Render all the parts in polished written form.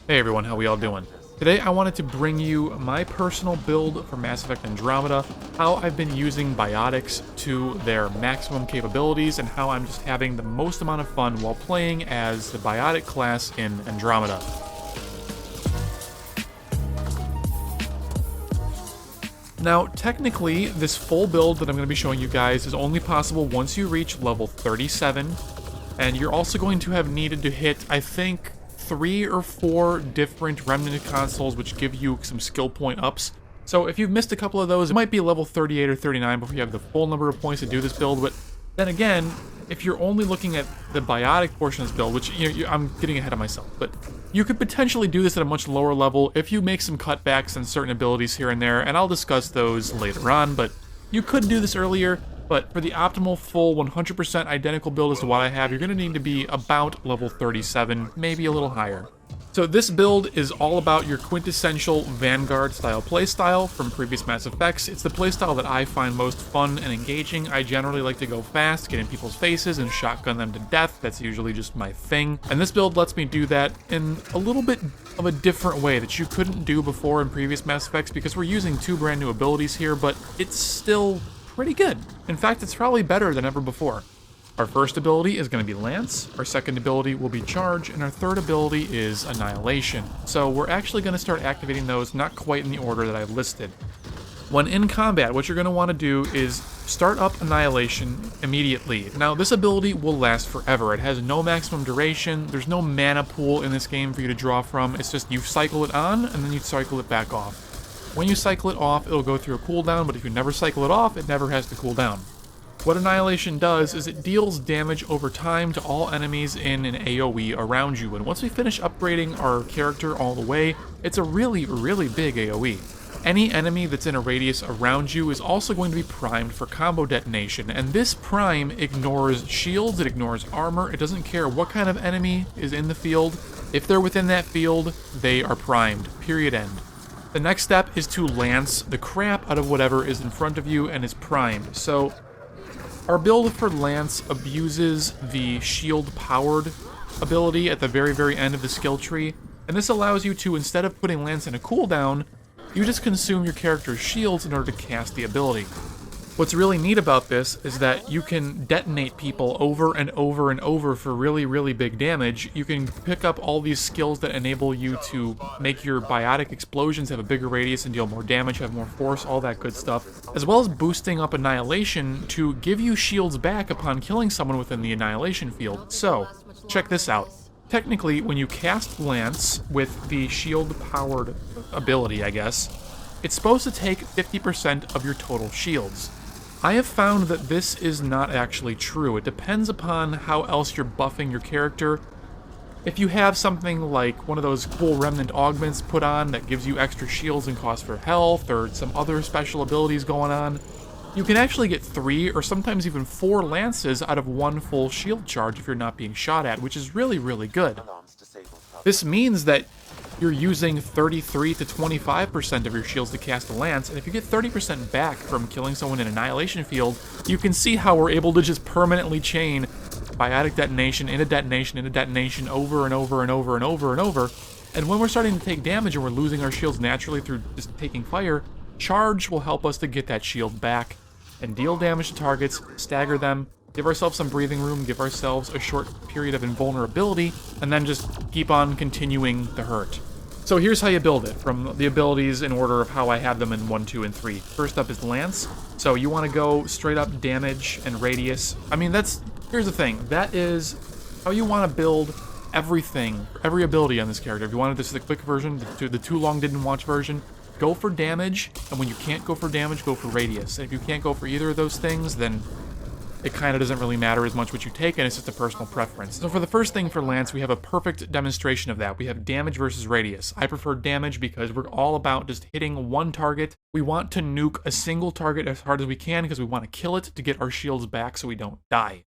Hey everyone, how we all doing? Today I wanted to bring you my personal build for Mass Effect Andromeda, how I've been using biotics to their maximum capabilities, and how I'm just having the most amount of fun while playing as the biotic class in Andromeda. Now, technically, this full build that I'm going to be showing you guys is only possible once you reach level 37, and you're also going to have needed to hit, I think, 3 or 4 different remnant consoles which give you some skill point ups. So if you've missed a couple of those, it might be level 38 or 39 before you have the full number of points to do this build, but then again, if you're only looking at the biotic portion of this build, which I'm getting ahead of myself, but you could potentially do this at a much lower level if you make some cutbacks on certain abilities here and there, and I'll discuss those later on, but you could do this earlier. But for the optimal full 100% identical build as to what I have, you're going to need to be about level 37, maybe a little higher. So this build is all about your quintessential Vanguard style playstyle from previous Mass Effects. It's the playstyle that I find most fun and engaging. I generally like to go fast, get in people's faces, and shotgun them to death. That's usually just my thing. And this build lets me do that in a little bit of a different way that you couldn't do before in previous Mass Effects, because we're using 2 brand new abilities here, but it's still pretty good. In fact, it's probably better than ever before. Our first ability is going to be Lance, our second ability will be Charge, and our third ability is Annihilation. So we're actually going to start activating those not quite in the order that I've listed. When in combat, what you're going to want to do is start up Annihilation immediately. Now, this ability will last forever. It has no maximum duration, there's no mana pool in this game for you to draw from, it's just you cycle it on, and then you cycle it back off. When you cycle it off, it'll go through a cooldown, but if you never cycle it off, it never has to cool down. What Annihilation does is it deals damage over time to all enemies in an AoE around you, and once we finish upgrading our character all the way, it's a really, really big AoE. Any enemy that's in a radius around you is also going to be primed for combo detonation, and this prime ignores shields, it ignores armor, it doesn't care what kind of enemy is in the field. If they're within that field, they are primed, period, end. The next step is to lance the crap out of whatever is in front of you and is primed. So our build for Lance abuses the shield-powered ability at the very, very end of the skill tree, and this allows you to, instead of putting Lance in a cooldown, you just consume your character's shields in order to cast the ability. What's really neat about this is that you can detonate people over and over and over for really, really big damage. You can pick up all these skills that enable you to make your biotic explosions have a bigger radius and deal more damage, have more force, all that good stuff, as well as boosting up Annihilation to give you shields back upon killing someone within the Annihilation field. So, check this out. Technically, when you cast Lance with the shield-powered ability, I guess, it's supposed to take 50% of your total shields. I have found that this is not actually true. It depends upon how else you're buffing your character. If you have something like one of those cool remnant augments put on that gives you extra shields and cost for health, or some other special abilities going on, you can actually get 3 or sometimes even 4 lances out of 1 full shield charge if you're not being shot at, which is really, really good. This means that you're using 33 to 25% of your shields to cast a lance, and if you get 30% back from killing someone in Annihilation field, you can see how we're able to just permanently chain biotic detonation into detonation into detonation over and over and over and over and over, and when we're starting to take damage and we're losing our shields naturally through just taking fire, Charge will help us to get that shield back and deal damage to targets, stagger them, give ourselves some breathing room, give ourselves a short period of invulnerability, and then just keep on continuing the hurt. So here's how you build it, from the abilities in order of how I have them in 1, 2, and 3. First up is Lance. So you want to go straight up damage and radius. I mean, here's the thing, that is how you want to build everything, every ability on this character. If you wanted this the quick version, the too long didn't watch version, go for damage, and when you can't go for damage, go for radius. And if you can't go for either of those things, then it kind of doesn't really matter as much what you take, and it's just a personal preference. So for the first thing for Lance, we have a perfect demonstration of that. We have damage versus radius. I prefer damage because we're all about just hitting one target. We want to nuke a single target as hard as we can because we want to kill it to get our shields back so we don't die.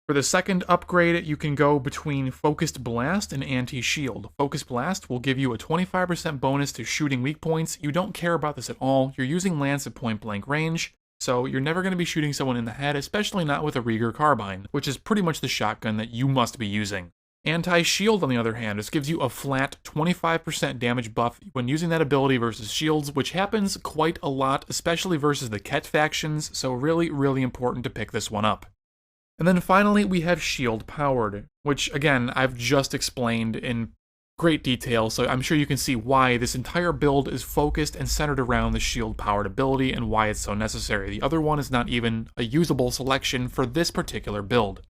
For the second upgrade, you can go between Focused Blast and Anti-Shield. Focused Blast will give you a 25% bonus to shooting weak points. You don't care about this at all. You're using Lance at point-blank range. So you're never going to be shooting someone in the head, especially not with a Rieger carbine, which is pretty much the shotgun that you must be using. Anti-shield, on the other hand, this gives you a flat 25% damage buff when using that ability versus shields, which happens quite a lot, especially versus the Ket factions, so really, really important to pick this one up. And then finally, we have shield powered, which again, I've just explained in great detail, so I'm sure you can see why this entire build is focused and centered around the shield powered ability and why it's so necessary. The other one is not even a usable selection for this particular build.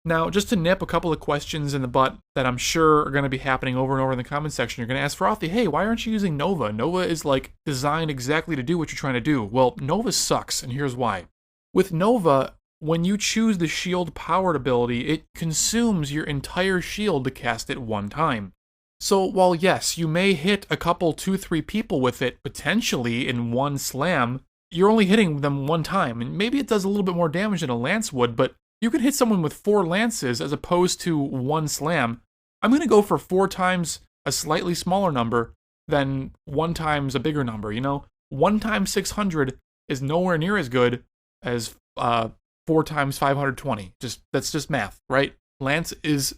Now, just to nip a couple of questions in the butt that I'm sure are going to be happening over and over in the comment section, you're going to ask Frothy, hey, why aren't you using Nova? Nova is like designed exactly to do what you're trying to do. Well, Nova sucks, and here's why. With Nova, when you choose the shield powered ability, it consumes your entire shield to cast it one time. So while yes, you may hit a couple, 2-3 people with it potentially in one slam, you're only hitting them one time, and maybe it does a little bit more damage than a lance would, but you can hit someone with 4 lances as opposed to one slam. I'm going to go for 4 times a slightly smaller number than 1 times a bigger number, you know? 1 times 600 is nowhere near as good as 4 times 520. That's just math, right? Lance is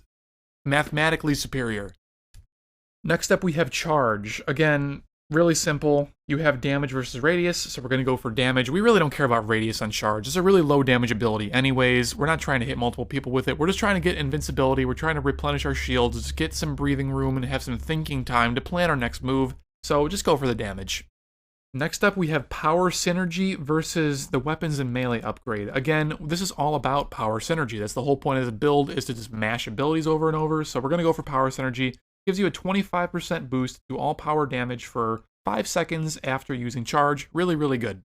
mathematically superior. Next up we have Charge. Again, really simple. You have damage versus radius, so we're going to go for damage. We really don't care about radius on Charge. It's a really low damage ability anyways. We're not trying to hit multiple people with it. We're just trying to get invincibility. We're trying to replenish our shields, just get some breathing room and have some thinking time to plan our next move. So just go for the damage. Next up we have Power Synergy versus the Weapons and Melee upgrade. Again, this is all about Power Synergy. That's the whole point of the build, is to just mash abilities over and over. So we're going to go for Power Synergy. Gives you a 25% boost to all power damage for 5 seconds after using Charge. Really, really good.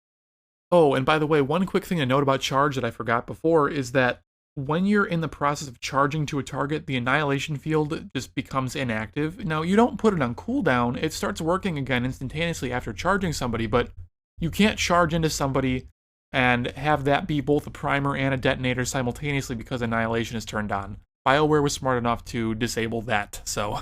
Oh, and by the way, one quick thing to note about Charge that I forgot before is that when you're in the process of charging to a target, the Annihilation field just becomes inactive. Now, you don't put it on cooldown. It starts working again instantaneously after charging somebody, but you can't charge into somebody and have that be both a primer and a detonator simultaneously because Annihilation is turned on. BioWare was smart enough to disable that, so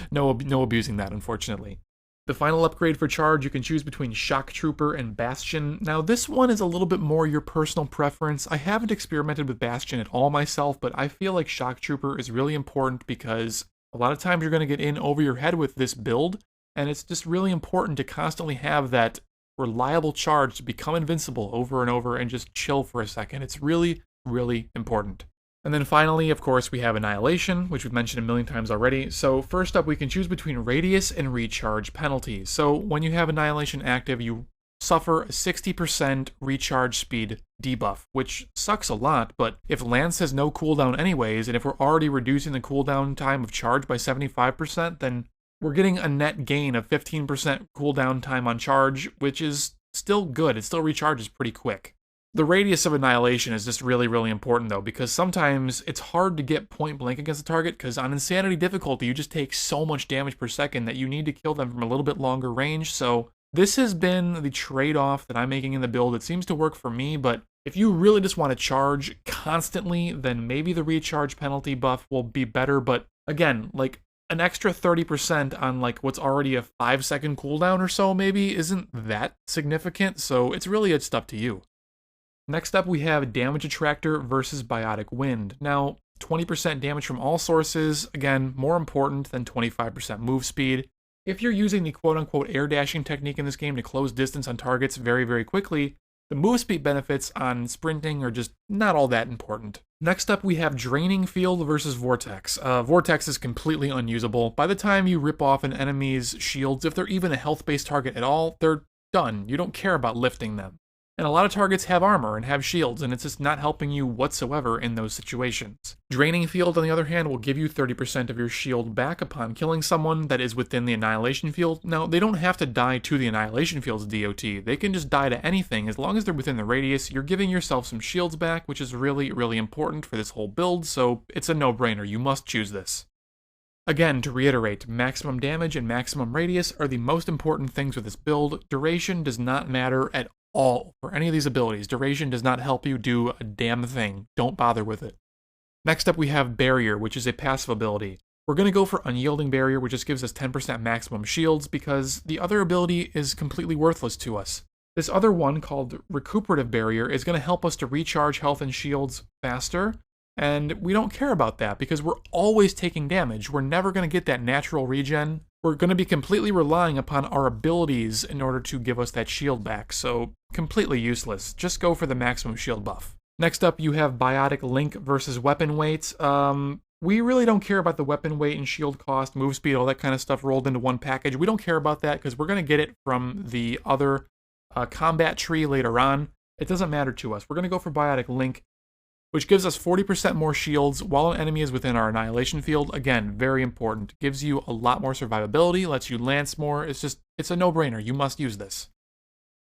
no abusing that, unfortunately. The final upgrade for Charge, you can choose between Shock Trooper and Bastion. Now, this one is a little bit more your personal preference. I haven't experimented with Bastion at all myself, but I feel like Shock Trooper is really important because a lot of times you're going to get in over your head with this build, and it's just really important to constantly have that reliable charge to become invincible over and over and just chill for a second. It's really, really important. And then finally, of course, we have Annihilation, which we've mentioned a million times already. So first up, we can choose between radius and recharge penalties. So when you have Annihilation active, you suffer a 60% recharge speed debuff, which sucks a lot, but if Lance has no cooldown anyways, and if we're already reducing the cooldown time of Charge by 75%, then we're getting a net gain of 15% cooldown time on Charge, which is still good. It still recharges pretty quick. The radius of Annihilation is just really, really important, though, because sometimes it's hard to get point blank against a target, because on Insanity difficulty, you just take so much damage per second that you need to kill them from a little bit longer range, so this has been the trade-off that I'm making in the build. It seems to work for me, but if you really just want to charge constantly, then maybe the recharge penalty buff will be better, but again, like, an extra 30% on, like, what's already a 5-second cooldown or so, maybe, isn't that significant, so it's really just up to you. Next up, we have Damage Attractor versus Biotic Wind. Now, 20% damage from all sources, again, more important than 25% move speed. If you're using the quote-unquote air dashing technique in this game to close distance on targets very, very quickly, the move speed benefits on sprinting are just not all that important. Next up, we have Draining Field versus Vortex. Vortex is completely unusable. By the time you rip off an enemy's shields, if they're even a health-based target at all, they're done. You don't care about lifting them. And a lot of targets have armor and have shields, and it's just not helping you whatsoever in those situations. Draining Field, on the other hand, will give you 30% of your shield back upon killing someone that is within the Annihilation Field. Now, they don't have to die to the Annihilation Field's DOT. They can just die to anything. As long as they're within the radius, you're giving yourself some shields back, which is really, really important for this whole build, so it's a no-brainer. You must choose this. Again, to reiterate, maximum damage and maximum radius are the most important things with this build. Duration does not matter at all for any of these abilities. Duration does not help you do a damn thing. Don't bother with it. Next up, we have Barrier, which is a passive ability. We're going to go for Unyielding Barrier, which just gives us 10% maximum shields, because the other ability is completely worthless to us. This other one, called Recuperative Barrier, is going to help us to recharge health and shields faster, And we don't care about that because we're always taking damage. We're never going to get that natural regen. We're going to be completely relying upon our abilities in order to give us that shield back, so completely useless. Just go for the maximum shield buff. Next up, you have biotic link versus weapon weight. We really don't care about the weapon weight and shield cost, move speed, all that kind of stuff rolled into one package. We don't care about that because we're going to get it from the other combat tree later on. It doesn't matter to us. We're going to go for biotic link, which gives us 40% more shields while an enemy is within our annihilation field. Again, very important. Gives you a lot more survivability, lets you lance more. It's a no-brainer. You must use this.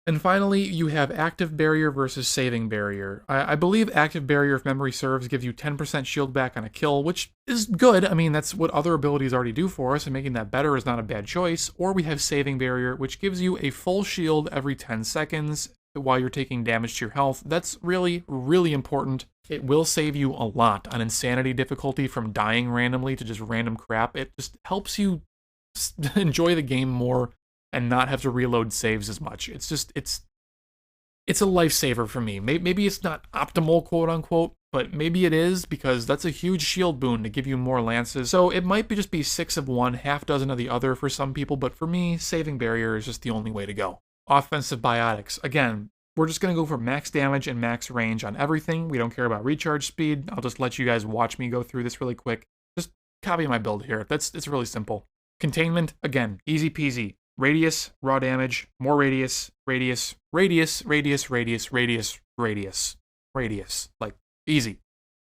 And finally, you have active barrier versus saving barrier. I believe active barrier, if memory serves, gives you 10% shield back on a kill, which is good. I mean, that's what other abilities already do for us, and making that better is not a bad choice. Or we have saving barrier, which gives you a full shield every 10 seconds while you're taking damage to your health. That's really, really important. It will save you a lot on insanity difficulty from dying randomly to just random crap. It just helps you enjoy the game more and not have to reload saves as much. It's a lifesaver for me. Maybe it's not optimal, quote unquote, but maybe it is because that's a huge shield boon to give you more lances. So it might just be 6 of one, half dozen of the other for some people, but for me, saving barrier is just the only way to go. Offensive biotics. Again, we're just going to go for max damage and max range on everything. We don't care about recharge speed. I'll just let you guys watch me go through this really quick. Just copy my build here. It's really simple. Containment, again, easy peasy. Radius, raw damage, more radius, radius, radius, radius, radius, radius, radius, radius. Like, easy.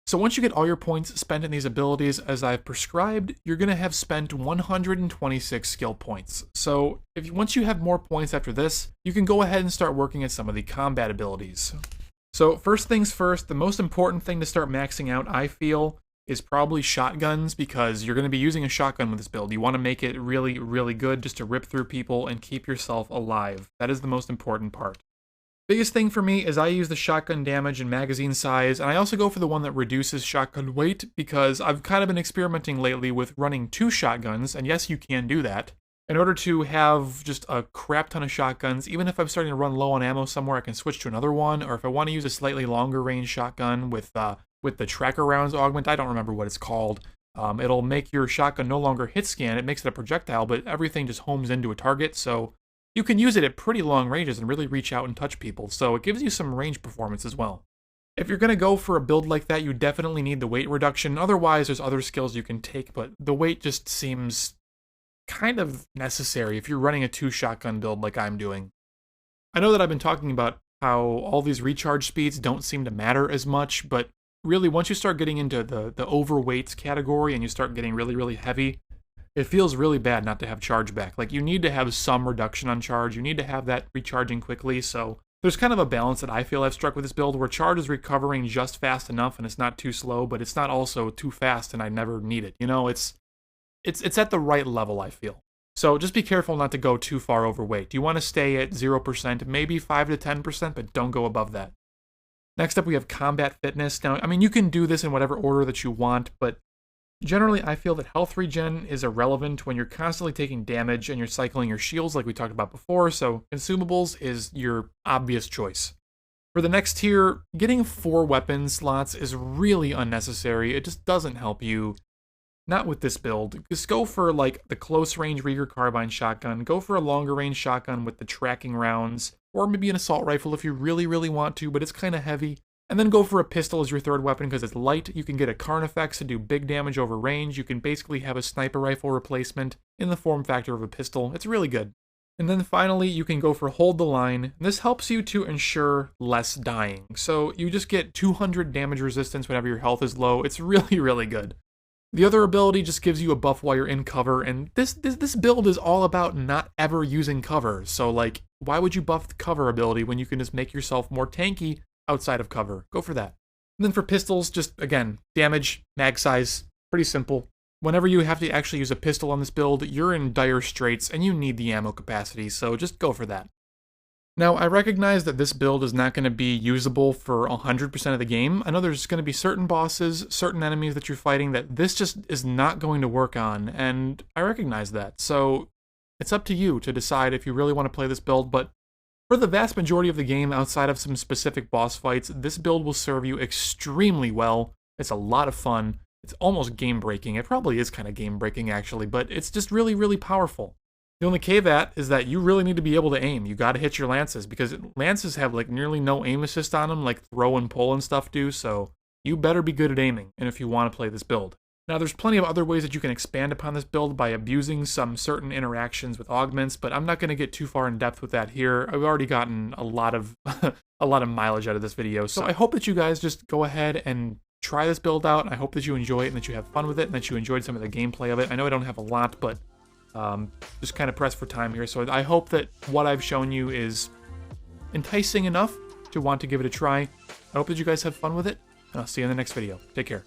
So once you get all your points spent in these abilities as I've prescribed, you're going to have spent 126 skill points. So once you have more points after this, you can go ahead and start working at some of the combat abilities. So first things first, the most important thing to start maxing out, I feel, is probably shotguns, because you're going to be using a shotgun with this build. You want to make it really, really good just to rip through people and keep yourself alive. That is the most important part. Biggest thing for me is I use the shotgun damage and magazine size, and I also go for the one that reduces shotgun weight, because I've kind of been experimenting lately with running 2 shotguns, and yes, you can do that. In order to have just a crap ton of shotguns, even if I'm starting to run low on ammo somewhere, I can switch to another one, or if I want to use a slightly longer range shotgun with the tracker rounds augment, I don't remember what it's called. It'll make your shotgun no longer hit scan. It makes it a projectile, but everything just homes into a target, so you can use it at pretty long ranges and really reach out and touch people, so it gives you some range performance as well. If you're going to go for a build like that, you definitely need the weight reduction. Otherwise, there's other skills you can take, but the weight just seems kind of necessary if you're running a 2 shotgun build like I'm doing. I know that I've been talking about how all these recharge speeds don't seem to matter as much, but really, once you start getting into the overweight category and you start getting really, really heavy, it feels really bad not to have charge back. Like, you need to have some reduction on charge. You need to have that recharging quickly, so there's kind of a balance that I feel I've struck with this build, where charge is recovering just fast enough and it's not too slow, but it's not also too fast and I never need it. You know, it's at the right level, I feel. So just be careful not to go too far overweight. You want to stay at 0%, maybe 5 to 10%, but don't go above that. Next up, we have combat fitness. Now, I mean, you can do this in whatever order that you want, but generally, I feel that health regen is irrelevant when you're constantly taking damage and you're cycling your shields like we talked about before, so consumables is your obvious choice. For the next tier, getting 4 weapon slots is really unnecessary. It just doesn't help you. Not with this build. Just go for, like, the close-range Rieger carbine shotgun, go for a longer-range shotgun with the tracking rounds, or maybe an assault rifle if you really, really want to, but it's kind of heavy. And then go for a pistol as your third weapon because it's light. You can get a Carnifex to do big damage over range. You can basically have a sniper rifle replacement in the form factor of a pistol. It's really good. And then finally, you can go for Hold the Line. This helps you to ensure less dying. So you just get 200 damage resistance whenever your health is low. It's really, really good. The other ability just gives you a buff while you're in cover, and this build is all about not ever using cover. So, like, why would you buff the cover ability when you can just make yourself more tanky outside of cover? Go for that. And then for pistols, just, again, damage, mag size, pretty simple. Whenever you have to actually use a pistol on this build, you're in dire straits and you need the ammo capacity, so just go for that. Now, I recognize that this build is not going to be usable for 100% of the game. I know there's going to be certain bosses, certain enemies that you're fighting that this just is not going to work on, and I recognize that. So it's up to you to decide if you really want to play this build, but for the vast majority of the game, outside of some specific boss fights, this build will serve you extremely well. It's a lot of fun. It's almost game-breaking. It probably is kind of game-breaking, actually, but it's just really, really powerful. The only caveat is that you really need to be able to aim. You got to hit your lances, because lances have like nearly no aim assist on them, like throw and pull and stuff do, so you better be good at aiming, and if you want to play this build. Now, there's plenty of other ways that you can expand upon this build by abusing some certain interactions with augments, but I'm not going to get too far in depth with that here. I've already gotten a lot of a lot of mileage out of this video, so I hope that you guys just go ahead and try this build out. I hope that you enjoy it and that you have fun with it and that you enjoyed some of the gameplay of it. I know I don't have a lot, but just kind of pressed for time here, so I hope that what I've shown you is enticing enough to want to give it a try. I hope that you guys have fun with it, and I'll see you in the next video. Take care.